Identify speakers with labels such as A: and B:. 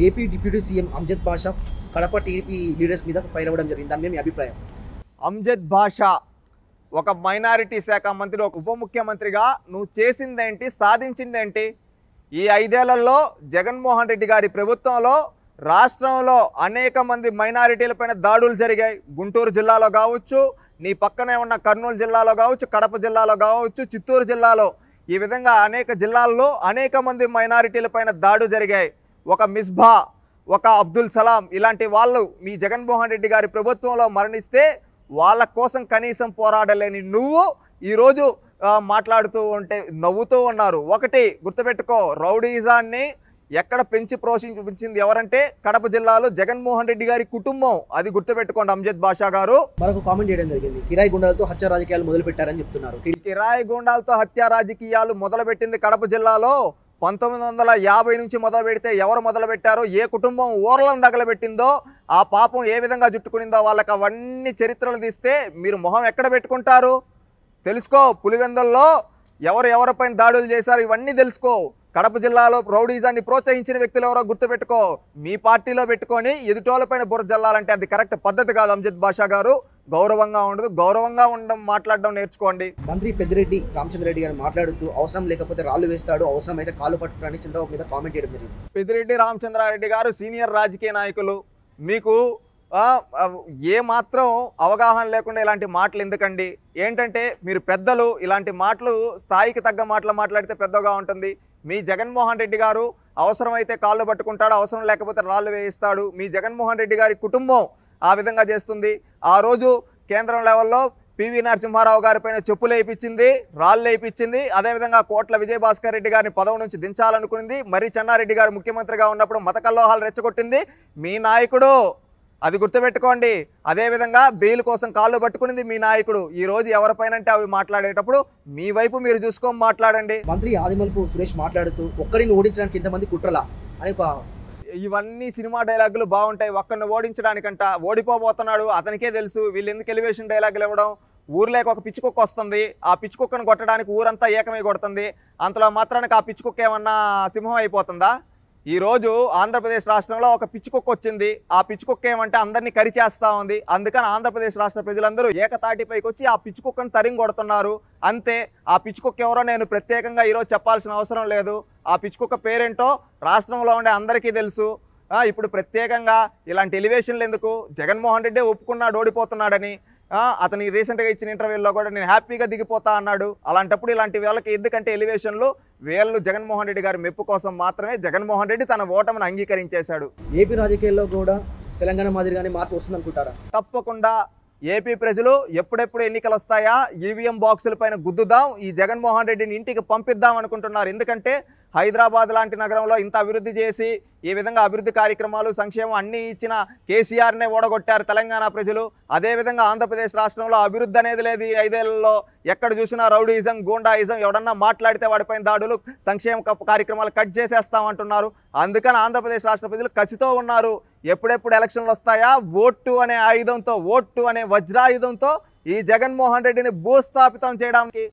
A: AP deputy CM Amjad బాషా Kadapa TDP leaders మీద fire అవ్వడం జరిగింది. దాని మీద మీ అభిప్రాయం?
B: అమ్జద్ బాషా ఒక మైనారిటీ శాఖ మంత్రి, ఒక ఉప ముఖ్యమంత్రిగా నువ్వు చేసిందేంటి, సాధించిందేంటి? ఈ 5 ఏళ్లలో జగన్మోహన్ రెడ్డి గారి ప్రభుత్వంలో రాష్ట్రంలో అనేక మంది మైనారిటీలపైన దాడులు జరిగాయి. గుంటూరు జిల్లాలో కావచ్చు, నీ పక్కనే ఉన్న కర్నూలు జిల్లాలో కావచ్చు, కడప జిల్లాలో కావచ్చు, చిత్తూరు జిల్లాలో, ఈ విధంగా అనేక జిల్లాల్లో అనేక మంది మైనారిటీలపైన దాడులు జరిగాయి. ఒక మిస్బా, ఒక అబ్దుల్ సలాం ఇలాంటి వాళ్ళు మీ జగన్మోహన్ రెడ్డి గారి ప్రభుత్వంలో మరణిస్తే వాళ్ళ కోసం కనీసం పోరాడలేని నువ్వు ఈరోజు మాట్లాడుతూ ఉంటే నవ్వుతూ ఉన్నారు. ఒకటి గుర్తుపెట్టుకో, రౌడీజాన్ని ఎక్కడ పెంచి ప్రోత్సహించింది ఎవరంటే కడప జిల్లాలో జగన్మోహన్ రెడ్డి గారి కుటుంబం. అది గుర్తుపెట్టుకోండి అమ్జద్ బాషా గారు.
A: మరొక కామెంట్ చేయడం జరిగింది, కిరాయి గుండాలతో హత్య రాజకీయాలు మొదలు పెట్టారని చెప్తున్నారు.
B: కిరాయి గుండాలతో హత్య రాజకీయాలు మొదలుపెట్టింది కడప జిల్లాలో 1950 నుంచి మొదలు పెడితే ఎవరు మొదలు పెట్టారో, ఏ కుటుంబం ఊర్లను తగలబెట్టిందో, ఆ పాపం ఏ విధంగా చుట్టుకునిందో వాళ్ళకి అవన్నీ చరిత్రలు తీస్తే మీరు మొహం ఎక్కడ పెట్టుకుంటారు? తెలుసుకో. పులివెందుల్లో ఎవరిపైన దాడులు చేశారు ఇవన్నీ తెలుసుకో. కడప జిల్లాలో రౌడీజాన్ని ప్రోత్సహించిన వ్యక్తులు ఎవరో గుర్తుపెట్టుకో. మీ పార్టీలో పెట్టుకొని ఎదుటోళ్ళపైన బుర్ర జల్లాలంటే అది కరెక్ట్ పద్ధతి కాదు. అమ్జద్ బాషా గారు గౌరవంగా ఉండదు, గౌరవంగా ఉండడం, మాట్లాడడం నేర్చుకోండి.
A: మంత్రి పెద్దిరెడ్డి రామచంద్రరెడ్డి గారు మాట్లాడుతూ అవసరం లేకపోతే రాళ్ళు వేస్తాడు, అవసరం అయితే కాళ్ళు పట్టుకుని చంద్రబాబు మీద కామెంట్ చేయడం జరిగింది.
B: పెద్దిరెడ్డి రామచంద్రారెడ్డి గారు సీనియర్ రాజకీయ నాయకులు, మీకు ఏ మాత్రం అవగాహన లేకుండా ఇలాంటి మాటలు ఎందుకండి? ఏంటంటే మీరు పెద్దలు, ఇలాంటి మాటలు స్థాయికి తగ్గ మాటలు మాట్లాడితే పెద్దగా ఉంటుంది. మీ జగన్మోహన్ రెడ్డి గారు అవసరమైతే కాళ్ళు పట్టుకుంటాడు, అవసరం లేకపోతే రాళ్ళు వేయిస్తాడు. మీ జగన్మోహన్ రెడ్డి గారి కుటుంబం ఆ విధంగా చేస్తుంది. ఆ రోజు కేంద్రం లెవెల్లో పివి నరసింహారావు గారిపైన చెప్పులు వేయించింది, రాళ్ళు వేయించింది. అదేవిధంగా కోట్ల విజయభాస్కర్ రెడ్డి గారిని పదవి నుంచి దించాలనుకుంది. మరి చెన్నారెడ్డి గారు ముఖ్యమంత్రిగా ఉన్నప్పుడు మత కల్లోహాలు రెచ్చగొట్టింది మీ నాయకుడు. అది గుర్తుపెట్టుకోండి. అదేవిధంగా బెయిల్ కోసం కాళ్ళు పట్టుకునింది మీ నాయకుడు. ఈ రోజు ఎవరిపైనంటే అవి మాట్లాడేటప్పుడు మీ వైపు మీరు చూసుకొని మాట్లాడండి.
A: మంత్రి ఆదిమల్పు సురేష్ మాట్లాడుతూ ఒక్కడిని ఓడించడానికి ఇంతమంది కుట్రలా అని
B: ఇవన్నీ సినిమా డైలాగులు బాగుంటాయి. ఒక్కరిని ఓడించడానికంట, ఓడిపోబోతున్నాడు అతనికే తెలుసు. వీళ్ళు ఎందుకు ఎలివేషన్ డైలాగులు ఇవ్వడం? ఊర్లోకి ఒక పిచ్చి కుక్క వస్తుంది, ఆ పిచ్చి కుక్కను కొట్టడానికి ఊరంతా ఏకమై కొడుతుంది. అంతలో మాత్రానికి ఆ పిచ్చి కుక్క ఏమన్నా సింహం అయిపోతుందా? ఈరోజు ఆంధ్రప్రదేశ్ రాష్ట్రంలో ఒక పిచ్చి కుక్క వచ్చింది. ఆ పిచ్చి కుక్క ఏమంటే అందరినీ కరిచేస్తూ ఉంది. అందుకని ఆంధ్రప్రదేశ్ రాష్ట్ర ప్రజలందరూ ఏకతాటిపైకి వచ్చి ఆ పిచ్చి కుక్కను తరిమి కొడుతున్నారు. అంతే. ఆ పిచ్చి కుక్క ఎవరో నేను ప్రత్యేకంగా ఈరోజు చెప్పాల్సిన అవసరం లేదు. ఆ పిచ్చి కుక్క పేరేంటో రాష్ట్రంలో ఉండే అందరికీ తెలుసు. ఇప్పుడు ప్రత్యేకంగా ఇలాంటి ఎలివేషన్లు ఎందుకు? జగన్మోహన్ రెడ్డి ఒప్పుకున్నాడు ఓడిపోతున్నాడని. అతని రీసెంట్గా ఇచ్చిన ఇంటర్వ్యూలో కూడా నేను హ్యాపీగా దిగిపోతా అన్నాడు. అలాంటప్పుడు ఇలాంటి వాళ్ళకి ఎందుకంటే ఎలివేషన్లు? వీళ్ళు జగన్మోహన్ రెడ్డి గారి మెప్పు కోసం మాత్రమే జగన్మోహన్ రెడ్డి తన ఓటమిని అంగీకరించేశాడు.
A: ఏపీ రాజకీయాల్లో కూడా తెలంగాణ మాదిరిగానే మార్పు వస్తుంది అనుకుంటారా?
B: తప్పకుండా. ఏపీ ప్రజలు ఎప్పుడెప్పుడు ఎన్నికలు వస్తాయా, ఈవీఎం బాక్సుల పైన గుద్దుదాం, ఈ జగన్మోహన్ రెడ్డిని ఇంటికి పంపిద్దాం అనుకుంటున్నారు. ఎందుకంటే హైదరాబాద్ లాంటి నగరంలో ఇంత అభివృద్ధి చేసి ఈ విధంగా అభివృద్ధి కార్యక్రమాలు, సంక్షేమం అన్నీ ఇచ్చిన కేసీఆర్నే ఓడగొట్టారు తెలంగాణ ప్రజలు. అదేవిధంగా ఆంధ్రప్రదేశ్ రాష్ట్రంలో అభివృద్ధి అనేది లేదు. ఈ 5 ఏళ్లలో ఎక్కడ చూసినా రౌడీయిజం, గూండాయిజం, ఎవడన్నా మాట్లాడితే వాడిపైన దాడులు, సంక్షేమ కార్యక్రమాలు కట్ చేసేస్తామంటున్నారు. అందుకని ఆంధ్రప్రదేశ్ రాష్ట్ర ప్రజలు కసితో ఉన్నారు. ఎప్పుడెప్పుడు ఎలక్షన్లు వస్తాయా, ఓటు అనే ఆయుధంతో, ఓటు అనే వజ్రాయుధంతో ఈ జగన్మోహన్ రెడ్డిని భూస్థాపితం చేయడానికి